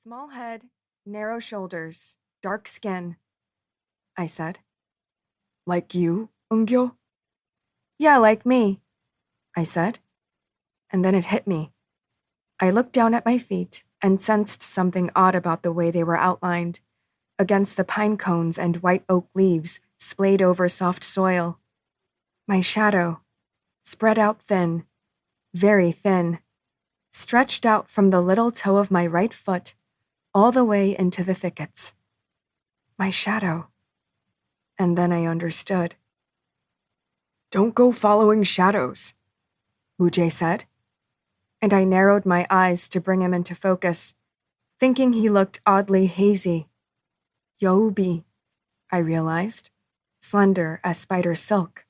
Small head, narrow shoulders, dark skin, I said. Like you, Eungyo? Yeah, like me, I said. And then it hit me. I looked down at my feet and sensed something odd about the way they were outlined, against the pine cones and white oak leaves splayed over soft soil. My shadow, spread out thin, very thin, stretched out from the little toe of my right foot all the way into the thickets. My shadow. And then I understood. Don't go following shadows, Mujae said, and I narrowed my eyes to bring him into focus, thinking he looked oddly hazy. Youbi, I realized, slender as spider silk.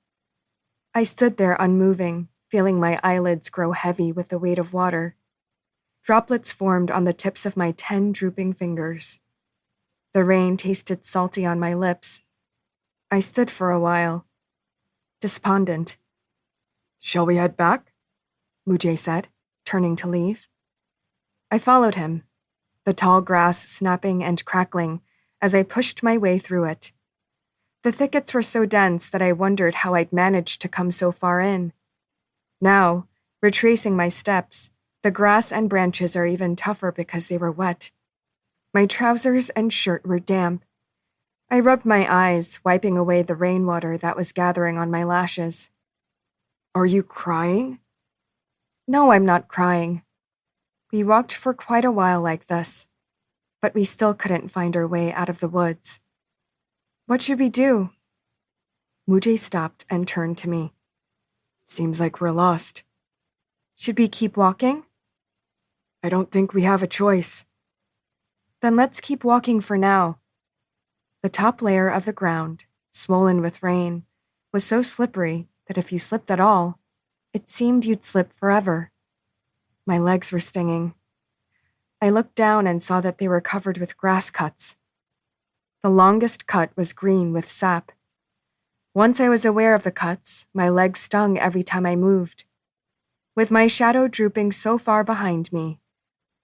I stood there unmoving, feeling my eyelids grow heavy with the weight of water. Droplets formed on the tips of my 10 drooping fingers. The rain tasted salty on my lips. I stood for a while, despondent. Shall we head back? Mujae said, turning to leave. I followed him, the tall grass snapping and crackling as I pushed my way through it. The thickets were so dense that I wondered how I'd managed to come so far in. Now, retracing my steps, the grass and branches are even tougher because they were wet. My trousers and shirt were damp. I rubbed my eyes, wiping away the rainwater that was gathering on my lashes. Are you crying? No, I'm not crying. We walked for quite a while like this, but we still couldn't find our way out of the woods. What should we do? Mujae stopped and turned to me. Seems like we're lost. Should we keep walking? I don't think we have a choice. Then let's keep walking for now. The top layer of the ground, swollen with rain, was so slippery that if you slipped at all, it seemed you'd slip forever. My legs were stinging. I looked down and saw that they were covered with grass cuts. The longest cut was green with sap. Once I was aware of the cuts, my legs stung every time I moved. With my shadow drooping so far behind me,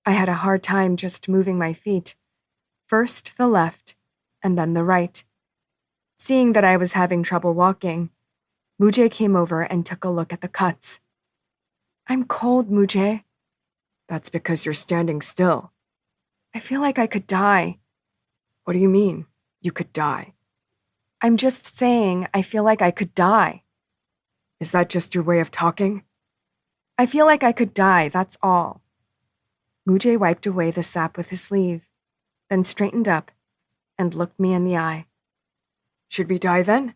I had a hard time just moving my feet, first the left, and then the right. Seeing that I was having trouble walking, Mujae came over and took a look at the cuts. I'm cold, Mujae. That's because you're standing still. I feel like I could die. What do you mean, you could die? I'm just saying I feel like I could die. Is that just your way of talking? I feel like I could die, that's all. Mujae wiped away the sap with his sleeve, then straightened up and looked me in the eye. Should we die then?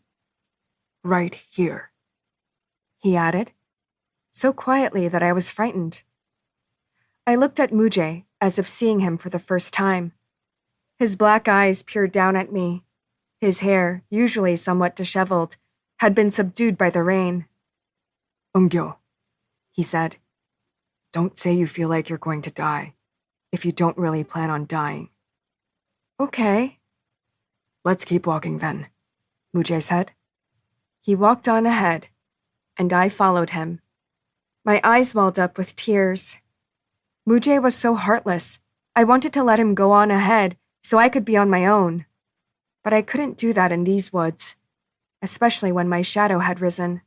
Right here, he added, so quietly that I was frightened. I looked at Mujae as if seeing him for the first time. His black eyes peered down at me. His hair, usually somewhat disheveled, had been subdued by the rain. Eungyo, he said, don't say you feel like you're going to die, if you don't really plan on dying. Okay. Let's keep walking then, Mujae said. He walked on ahead, and I followed him. My eyes welled up with tears. Mujae was so heartless. I wanted to let him go on ahead so I could be on my own. But I couldn't do that in these woods, especially when my shadow had risen.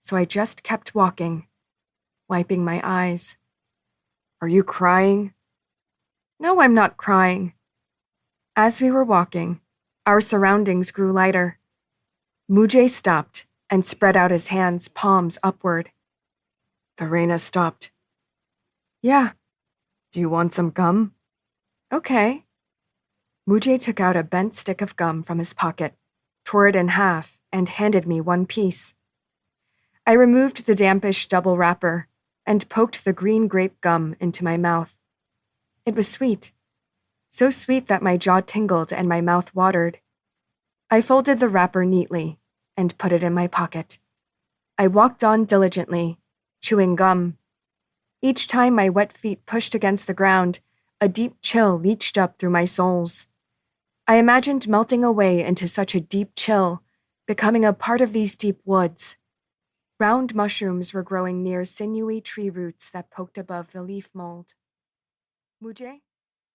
So I just kept walking, wiping my eyes. Are you crying? No, I'm not crying. As we were walking, our surroundings grew lighter. Mujae stopped and spread out his hands, palms upward. The rain has stopped. Yeah. Do you want some gum? Okay. Mujae took out a bent stick of gum from his pocket, tore it in half, and handed me one piece. I removed the dampish double wrapper and poked the green grape gum into my mouth. It was sweet, so sweet that my jaw tingled and my mouth watered. I folded the wrapper neatly and put it in my pocket. I walked on diligently, chewing gum. Each time my wet feet pushed against the ground, a deep chill leached up through my soles. I imagined melting away into such a deep chill, becoming a part of these deep woods. Round mushrooms were growing near sinewy tree roots that poked above the leaf mold. Mujae?